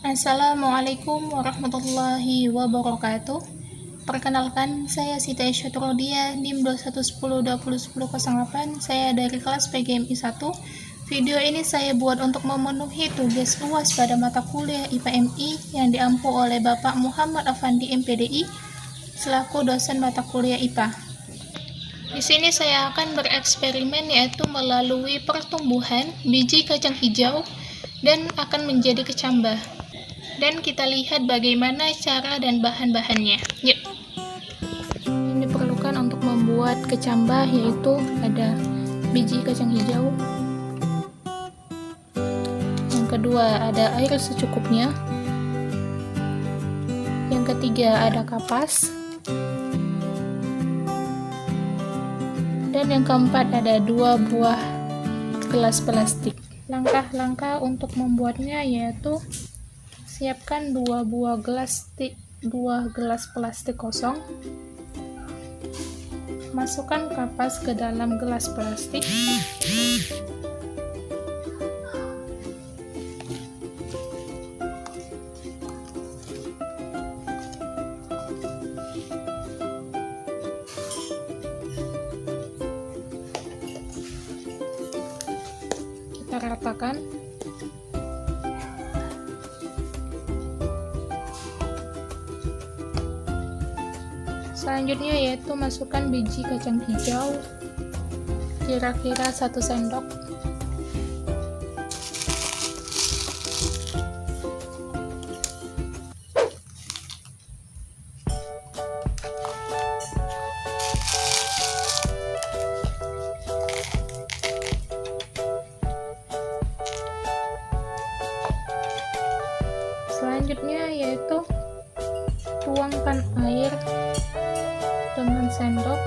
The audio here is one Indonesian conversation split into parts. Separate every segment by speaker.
Speaker 1: Assalamualaikum warahmatullahi wabarakatuh. Perkenalkan, saya Siti Aisyah Rodia, NIM 2110201008. Saya dari kelas PGMI 1. Video ini saya buat untuk memenuhi tugas UAS pada mata kuliah IPA-MI yang diampu oleh Bapak Muhammad Afandi MPDI selaku dosen mata kuliah IPA. Di sini saya akan bereksperimen yaitu melalui pertumbuhan biji kacang hijau dan akan menjadi kecambah. Dan kita lihat bagaimana cara dan bahan-bahannya. Yuk. Yang diperlukan untuk membuat kecambah yaitu ada biji kacang hijau. Yang kedua ada air secukupnya. Yang ketiga ada kapas. Dan yang keempat ada 2 buah gelas plastik. Langkah-langkah untuk membuatnya yaitu siapkan 2 gelas plastik kosong. Masukkan kapas ke dalam gelas plastik. Kita ratakan. Selanjutnya yaitu masukkan biji kacang hijau kira-kira 1 sendok. Selanjutnya yaitu tuangkan air dengan sendok.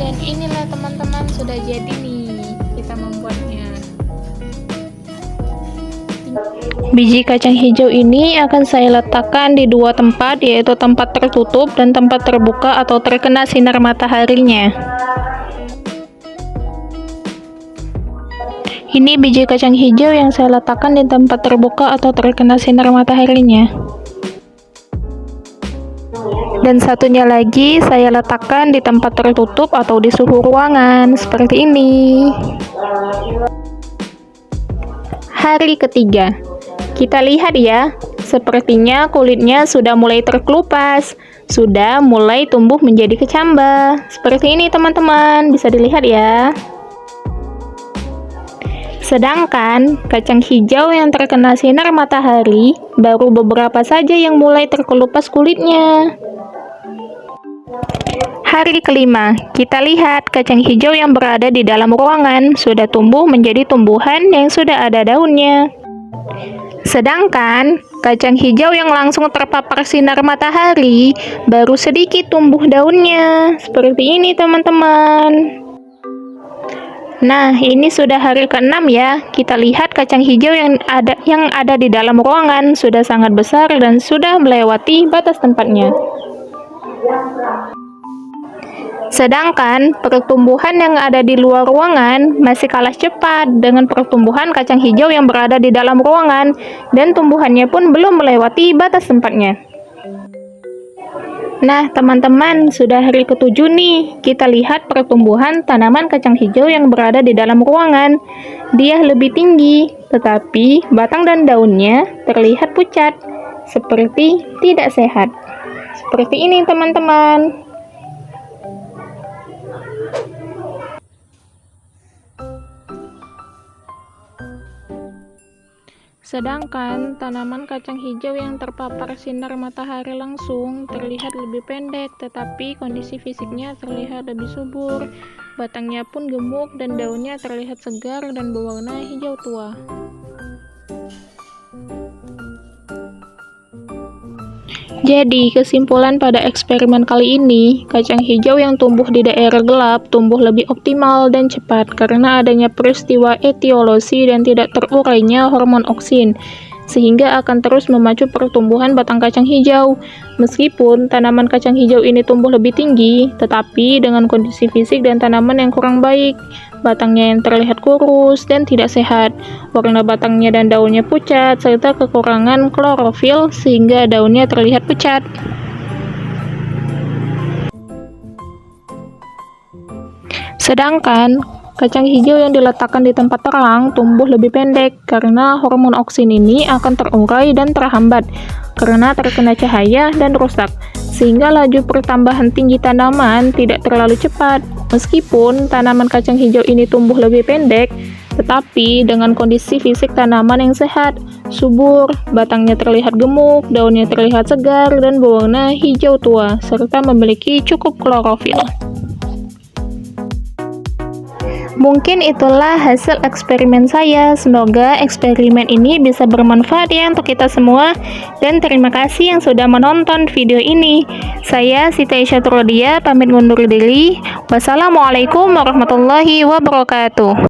Speaker 1: Dan inilah teman-teman, sudah jadi nih kita membuatnya. Biji kacang hijau ini akan saya letakkan di 2 tempat, yaitu tempat tertutup dan tempat terbuka atau terkena sinar mataharinya. Ini biji kacang hijau yang saya letakkan di tempat terbuka atau terkena sinar mataharinya. Dan satunya lagi saya letakkan di tempat tertutup atau di suhu ruangan seperti ini. Hari ketiga, kita lihat ya, sepertinya kulitnya sudah mulai terkelupas, sudah mulai tumbuh menjadi kecambah. Seperti ini teman-teman, bisa dilihat ya. Sedangkan kacang hijau yang terkena sinar matahari baru beberapa saja yang mulai terkelupas kulitnya. Hari kelima, kita lihat kacang hijau yang berada di dalam ruangan sudah tumbuh menjadi tumbuhan yang sudah ada daunnya. Sedangkan kacang hijau yang langsung terpapar sinar matahari baru sedikit tumbuh daunnya. Seperti ini teman-teman. Nah, ini sudah hari ke-6 ya. Kita lihat kacang hijau yang ada di dalam ruangan sudah sangat besar dan sudah melewati batas tempatnya. Sedangkan pertumbuhan yang ada di luar ruangan masih kalah cepat dengan pertumbuhan kacang hijau yang berada di dalam ruangan, dan tumbuhannya pun belum melewati batas tempatnya. Nah teman-teman, sudah hari ke-7 nih. Kita lihat pertumbuhan tanaman kacang hijau yang berada di dalam ruangan. Dia lebih tinggi, tetapi batang dan daunnya terlihat pucat, seperti tidak sehat. Seperti ini teman-teman. Sedangkan tanaman kacang hijau yang terpapar sinar matahari langsung terlihat lebih pendek, tetapi kondisi fisiknya terlihat lebih subur. Batangnya pun gemuk dan daunnya terlihat segar dan berwarna hijau tua. Jadi, kesimpulan pada eksperimen kali ini, kacang hijau yang tumbuh di daerah gelap tumbuh lebih optimal dan cepat karena adanya peristiwa etiologi dan tidak terurainya hormon oksin, sehingga akan terus memacu pertumbuhan batang kacang hijau. Meskipun tanaman kacang hijau ini tumbuh lebih tinggi, tetapi dengan kondisi fisik dan tanaman yang kurang baik. Batangnya yang terlihat kurus dan tidak sehat, warna batangnya dan daunnya pucat, serta kekurangan klorofil sehingga daunnya terlihat pucat. Sedangkan kacang hijau yang diletakkan di tempat terang tumbuh lebih pendek karena hormon oksin ini akan terurai dan terhambat karena terkena cahaya dan rusak, sehingga laju pertambahan tinggi tanaman tidak terlalu cepat. Meskipun tanaman kacang hijau ini tumbuh lebih pendek, tetapi dengan kondisi fisik tanaman yang sehat, subur, batangnya terlihat gemuk, daunnya terlihat segar dan berwarna hijau tua, serta memiliki cukup klorofil. Mungkin itulah hasil eksperimen saya. Semoga eksperimen ini bisa bermanfaat ya untuk kita semua. Dan terima kasih yang sudah menonton video ini. Saya Siti Aisyah Rodia, pamit undur diri. Wassalamualaikum warahmatullahi wabarakatuh.